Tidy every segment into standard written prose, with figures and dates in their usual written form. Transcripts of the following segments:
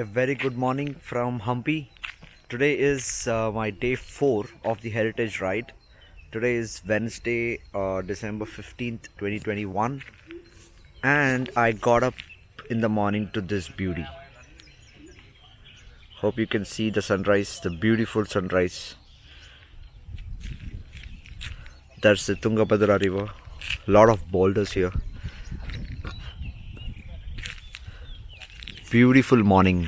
A very good morning from Hampi. Today is my day 4 of the Heritage Ride. Today is Wednesday, December 15th, 2021, and I got up in the morning to this beauty. Hope you can see the sunrise, the beautiful sunrise. That's the Tungabhadra river. Lot of boulders here. Beautiful morning.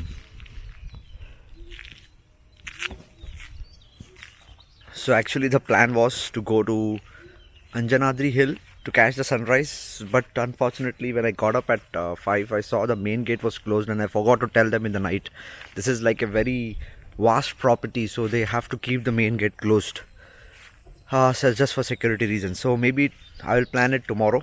So actually the plan was to go to Anjanadri Hill to catch the sunrise, but unfortunately when I got up at 5 I saw the main gate was closed and I forgot to tell them in the night. This is like a very vast property, so they have to keep the main gate closed, so just for security reasons. So maybe I will plan it tomorrow.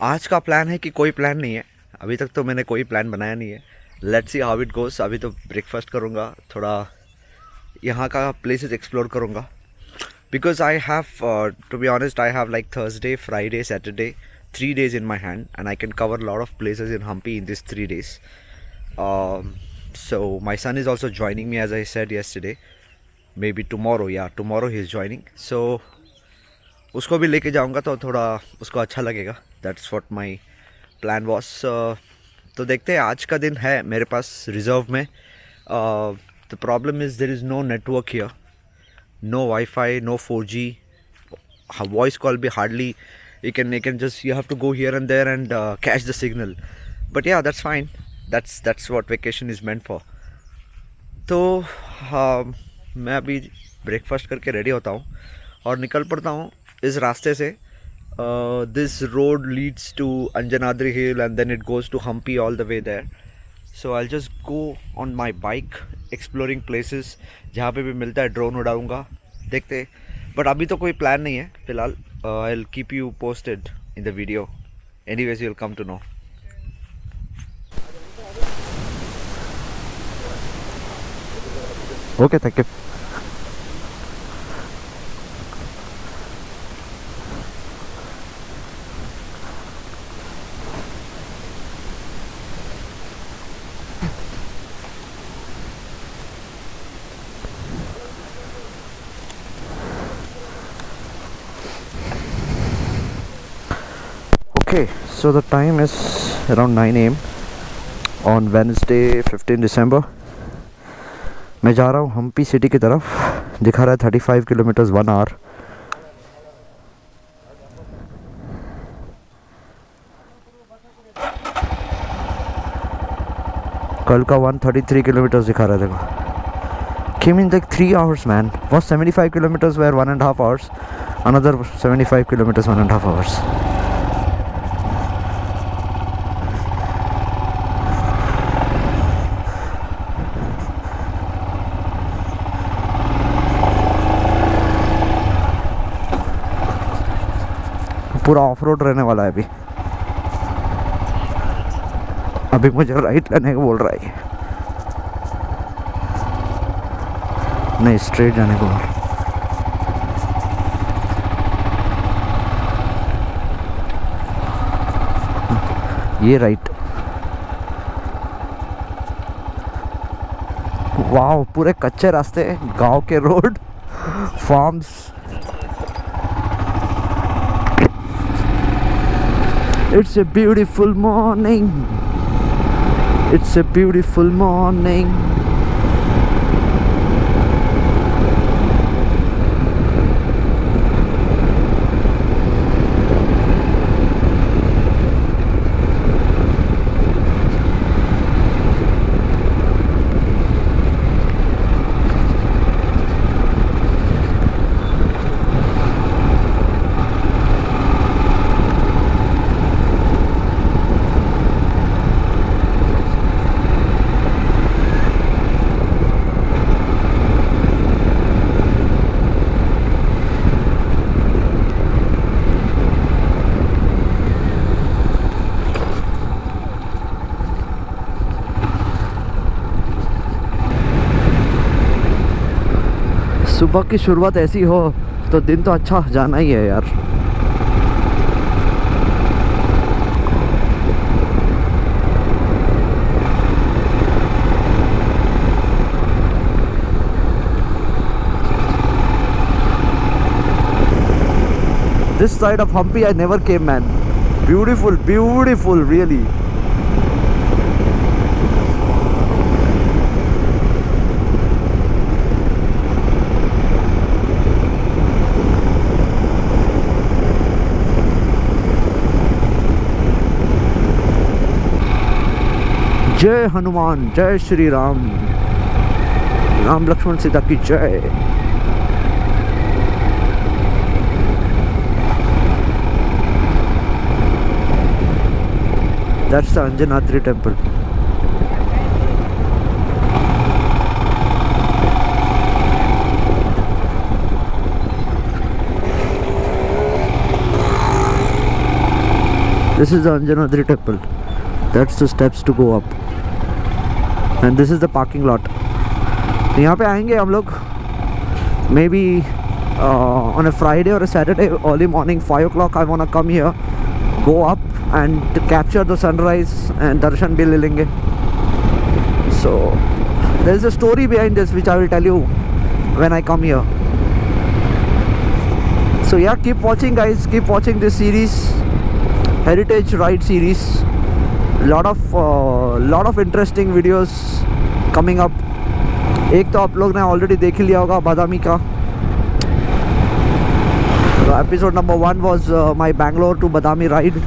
आज का plan है कि कोई plan नहीं है, अभी तक तो मैंने कोई प्लान बनाया नहीं है. Let's see how it goes. अभी तो ब्रेकफास्ट करूँगा, थोड़ा यहाँ का प्लेसेस एक्सप्लोर करूँगा. Because I have, to be honest, I have like Thursday, Friday, Saturday, 3 days in my hand, and I can cover a lot of places in Hampi in these 3 days. So my son is also joining me, as I said yesterday. Maybe tomorrow, yeah, tomorrow he is joining. So उसको भी लेके जाऊँगा तो थोड़ा उसको अच्छा लगेगा. That's what my plan was. तो देखते हैं, आज का दिन है मेरे पास रिजर्व में. The problem is there is no network here. No Wi-Fi, no 4G, voice call be hardly. You have to go here and there and catch the signal. But yeah, that's fine. That's what vacation is meant for. तो मैं अभी breakfast करके ready होता हूँ और निकल पड़ता हूँ इस रास्ते से. This road leads to Anjanadri Hill and then it goes to Hampi all the way there. So I'll just go on my bike exploring places. जहाँ पे भी मिलता है ड्रोन उड़ाऊँगा, देखते. बट अभी तो कोई प्लान नहीं है फिलहाल. I'll keep you posted in the video. Anyways, you'll come to know. Okay, thank you. Okay, so the time is around 9 AM on Wednesday 15 December. मैं जा रहा हूँ हम्पी सिटी की तरफ. दिखा रहा है 35 किलोमीटर्स 1 आवर. कल का 133 किलोमीटर्स दिखा रहा है. देखो, came in like 3 hours, man. Was 75 kilometers were 1.5 hours. Another 75 kilometers 1.5 hours. पूरा ऑफ रोड रहने वाला है. अभी मुझे राइट लेने को बोल रहा है. नहीं, स्ट्रेट जाने को बोल रहा है. ये राइट. वाह, पूरे कच्चे रास्ते, गांव के road, farms. It's a beautiful morning. It's a beautiful morning. सुबह की शुरुआत ऐसी हो तो दिन तो अच्छा जाना ही है यार. This side of Hampi I never came, man. Beautiful, beautiful, really. जय हनुमान, जय श्री राम, राम लक्ष्मण सीता की जय. That's the Anjanadri temple. This is the Anjanadri temple. That's the steps to go up. And this is the parking lot. यहाँ पे आएंगे हम लोग maybe on a Friday or a Saturday early morning 5 o'clock. I wanna come here, go up and capture the sunrise and darshan bhi le lenge. So there is a story behind this which I will tell you when I come here. So yeah, keep watching guys, keep watching this series, heritage ride series. lot of interesting videos coming up. एक तो आप लोग ने already देख ही लिया होगा बादामी का. Episode number 1 was my Bangalore to Badami ride.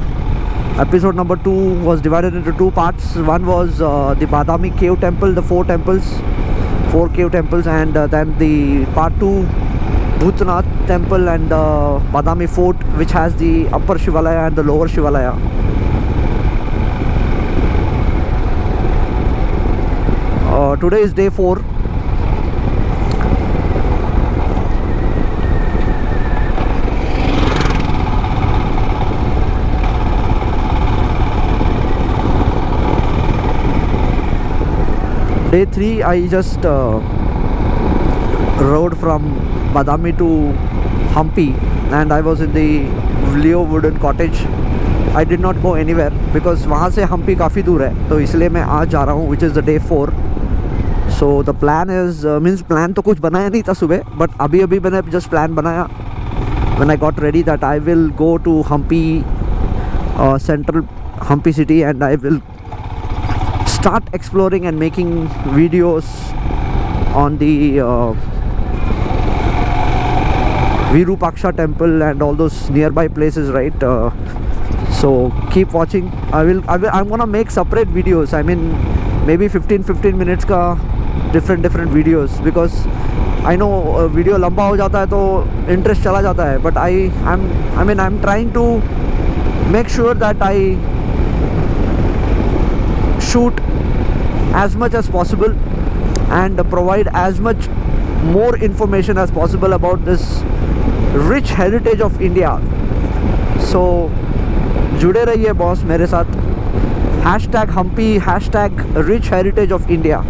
Episode number 2 was divided into 2 parts. One was the Badami cave temple, the 4 cave temples, and then the part 2 Bhutnath temple and Badami fort, which has the upper Shivalaya and the lower Shivalaya. Today is day 4. Day 3 I just rode from Badami to Hampi and I was in the Leo Wooden Cottage. I did not go anywhere because वहाँ से Hampi काफ़ी दूर है, तो इसलिए मैं आज जा रहा हूँ, which is the day 4. So the plan is means plan तो कुछ बनाया नहीं था सुबह, but अभी मैंने just plan बनाया when I got ready that I will go to Hampi, central Hampi city, and I will start exploring and making videos on the Virupaksha temple and all those nearby places, right? So keep watching. I'm gonna make separate videos. I mean maybe 15 minutes का different videos, because I know video लंबा हो जाता है तो interest चला जाता है, but I'm trying to make sure that I shoot as much as possible and provide as much more information as possible about this rich heritage of India. So जुड़े रहिए बॉस मेरे साथ. #Hampi, #rich heritage of India.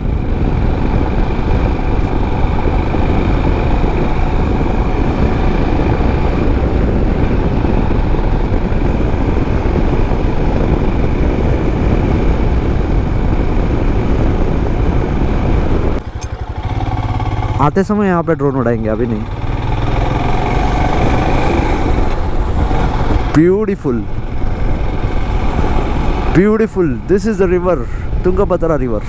आते समय यहाँ पे drone उड़ाएंगे, अभी नहीं. Beautiful. This is the river, Tungabhadra river.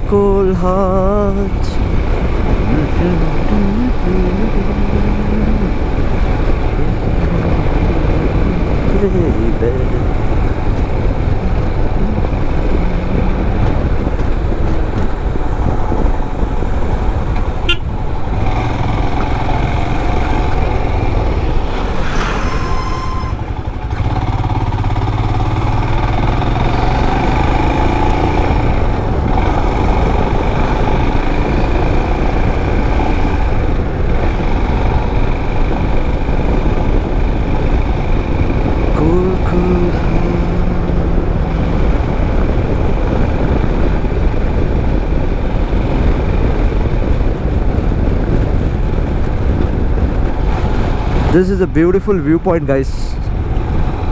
Cool heart. This is a beautiful viewpoint, guys.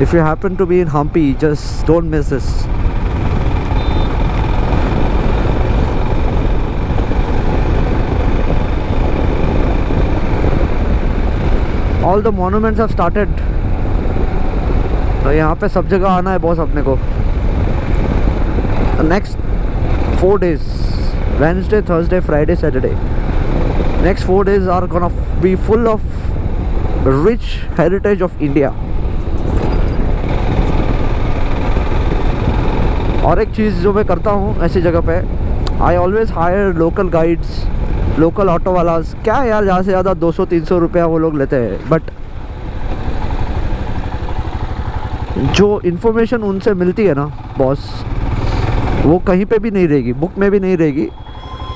If you happen to be in Hampi, just don't miss this. All the monuments have started. तो यहाँ पे सब जगह आना है boss अपने को। Next 4 days, Wednesday, Thursday, Friday, Saturday, next 4 days are gonna be full of rich heritage of India. और एक चीज़ जो मैं करता हूँ ऐसी जगह पे, I always hire local guides, local auto वालाज। क्या यार, ज़्यादा से ज़्यादा 200-300 रुपया वो लोग लेते हैं, बट जो इन्फॉर्मेशन उनसे मिलती है ना बॉस, वो कहीं पे भी नहीं रहेगी, बुक में भी नहीं रहेगी।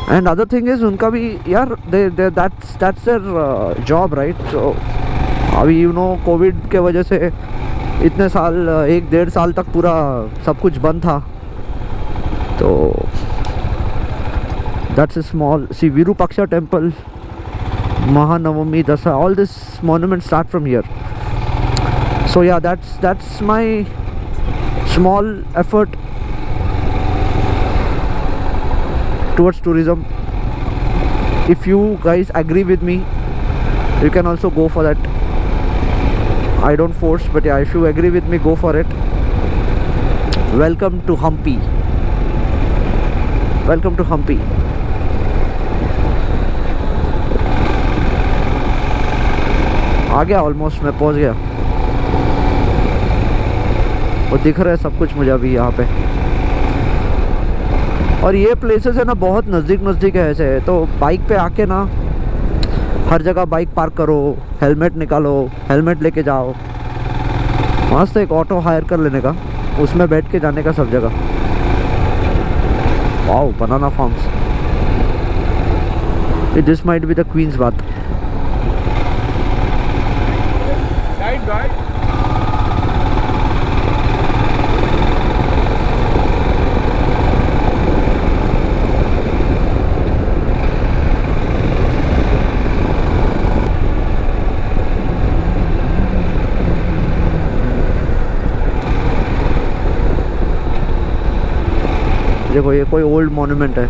एंड अदर थिंग इज़, उनका भी यार दैट्स देयर जॉब, राइट। तो अभी यू नो कोविड के वजह से इतने साल, 1-1.5 साल तक पूरा सब कुछ बंद था। तो that's a small see Virupaksha temple, Mahanavami, Dasara, all this monument start from here. So yeah, that's my small effort towards tourism. If you guys agree with me, you can also go for that. I don't force, but yeah, if you agree with me, go for it. Welcome to Hampi. Welcome to Hampi. आ गया, almost मैं पहुंच गया और दिख रहा है सब कुछ मुझे अभी यहाँ पे. और ये प्लेसेस है ना बहुत नज़दीक है ऐसे. तो बाइक पे आके ना हर जगह बाइक पार्क करो, हेलमेट निकालो, हेलमेट लेके जाओ, मस्त एक ऑटो हायर कर लेने का, उसमें बैठ के जाने का सब जगह. Wow, banana farms. This might be the queen's bath. देखो ये कोई ओल्ड मॉन्यूमेंट है.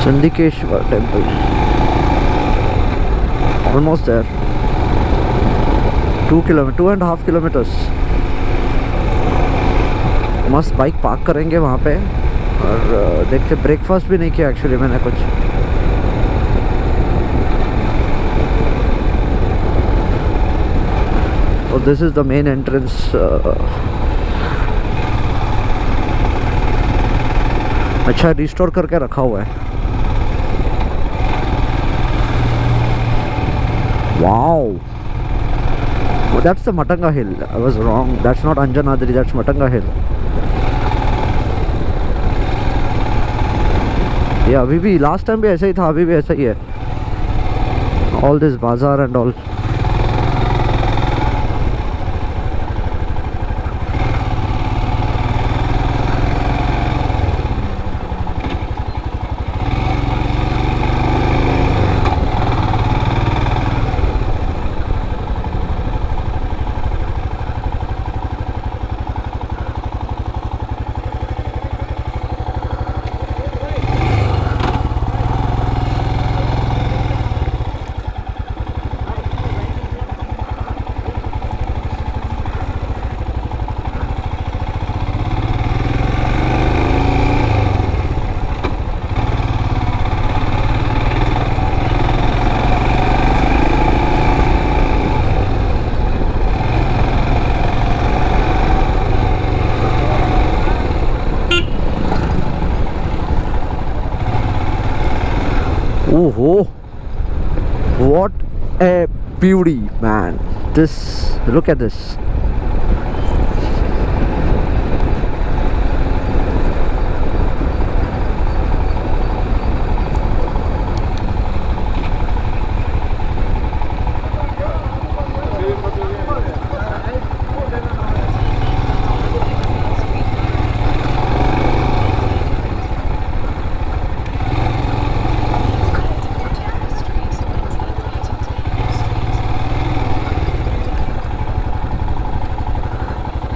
Chandikeshwar temple, almost there. 2.5 kilometers. मस्त बाइक पार्क करेंगे वहाँ पे और देखते. ब्रेकफास्ट भी नहीं किया एक्चुअली मैंने कुछ. और this is the main entrance. अच्छा रिस्टोर करके रखा हुआ है. Wow, well, that's the Matanga Hill. I was wrong. That's not Anjanadri. That's Matanga Hill. ये अभी भी लास्ट टाइम भी ऐसा ही था, अभी भी ऐसा ही है. All this bazaar and all. Oh, what a beauty, man. This, look at this.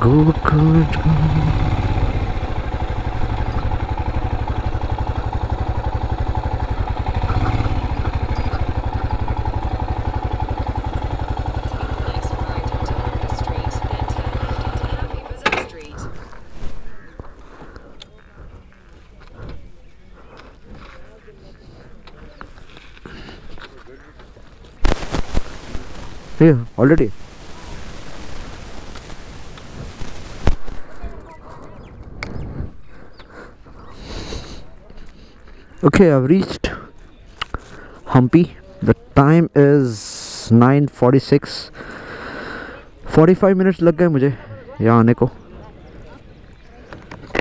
Good. Here, already. Okay, I've reached Hampi. The time is 9:46. 45 minutes लग गए मुझे यहाँ आने को.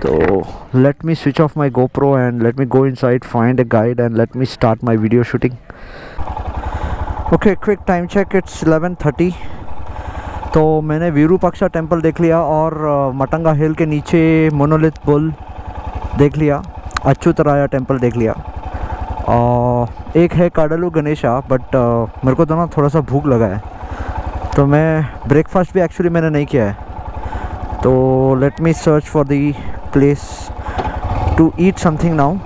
So let me switch off my GoPro and let me go inside, find a guide and let me start my video shooting. Okay, quick time check. It's 11:30. तो मैंने Virupaksha temple देख लिया और मटंगा हिल के नीचे मोनोलिथ बुल देख लिया, अच्युतराया टेम्पल देख लिया. एक है काडलू गणेशा, बट मेरे को तो ना थोड़ा सा भूख लगा है, तो मैं ब्रेकफास्ट भी एक्चुअली मैंने नहीं किया है. तो let me search for the place to eat something now.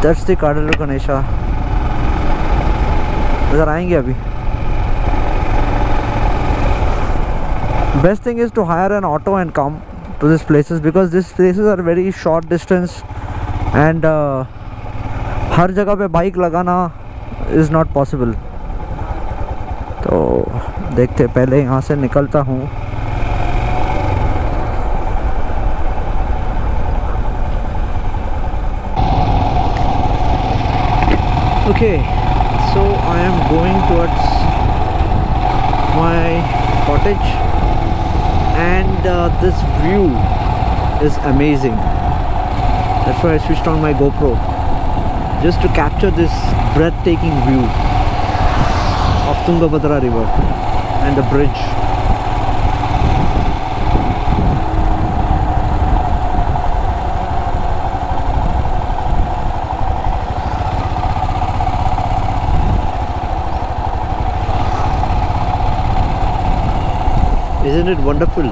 That's the Kadalu Ganesha. उधर आएंगे अभी. Best thing is to hire an auto and come to these places because these places are very short distance and हर जगह पे bike लगाना is not possible. तो देखते पहले यहाँ से निकलता हूँ. Okay, so I am going towards my cottage and this view is amazing. That's why I switched on my GoPro just to capture this breathtaking view of Tungabhadra river and the bridge. Isn't it wonderful?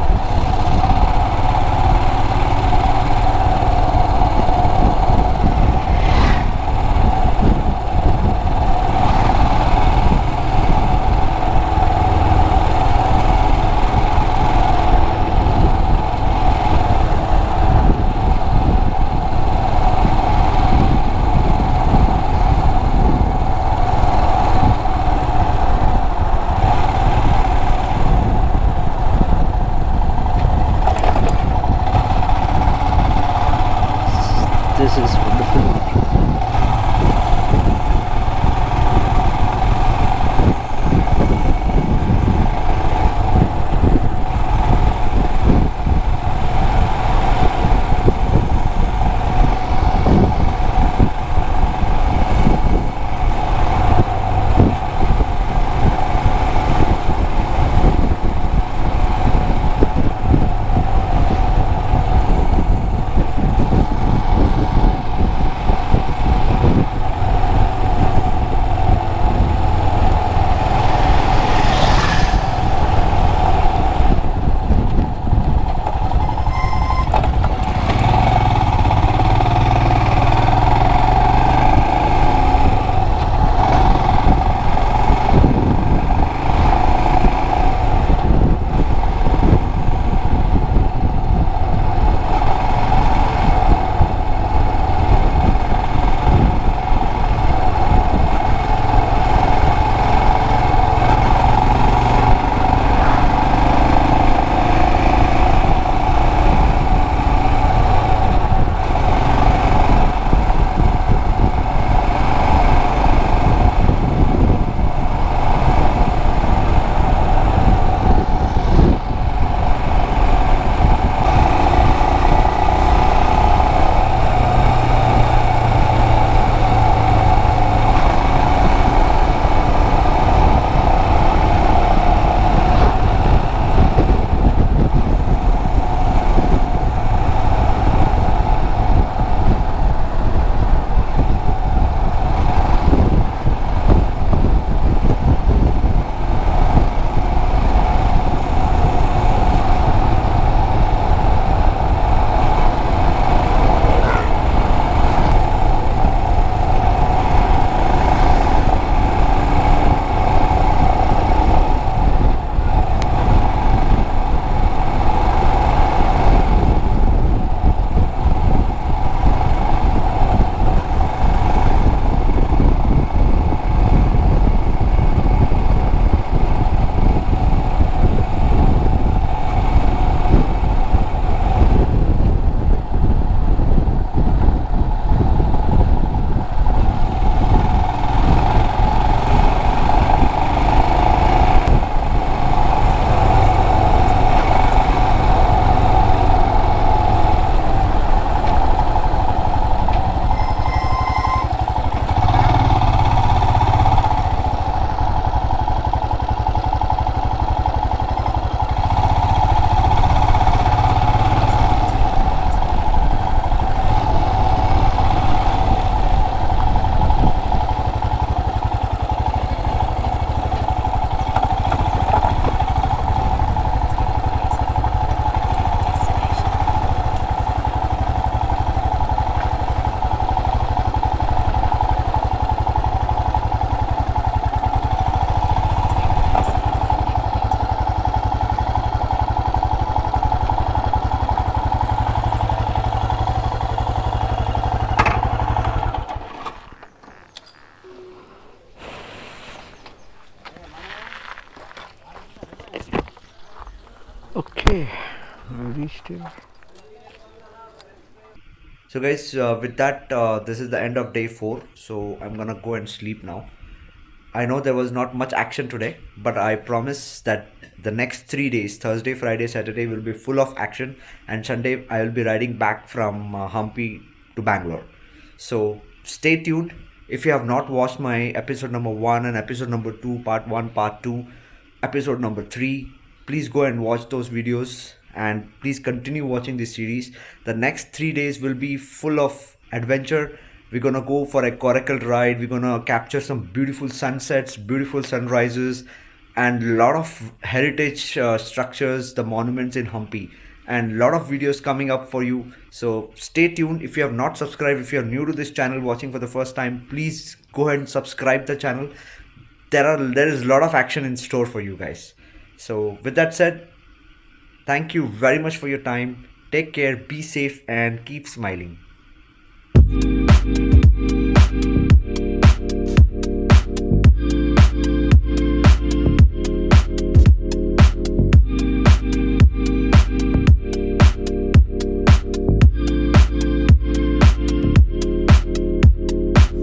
Okay, we reached here. So guys, with that, this is the end of day 4. So I'm gonna go and sleep now. I know there was not much action today, but I promise that the next 3 days, Thursday, Friday, Saturday, will be full of action, and Sunday I will be riding back from Hampi to Bangalore. So stay tuned. If you have not watched my episode number 1 and episode number 2, part 1, part 2, episode number 3, please go and watch those videos, and please continue watching this series. The next 3 days will be full of adventure. We're gonna go for a coracle ride. We're gonna capture some beautiful sunsets, beautiful sunrises, and a lot of heritage structures, the monuments in Hampi, and a lot of videos coming up for you. So stay tuned. If you have not subscribed, if you are new to this channel watching for the first time, please go ahead and subscribe the channel. There is a lot of action in store for you guys. So with that said, thank you very much for your time. Take care, be safe, and keep smiling.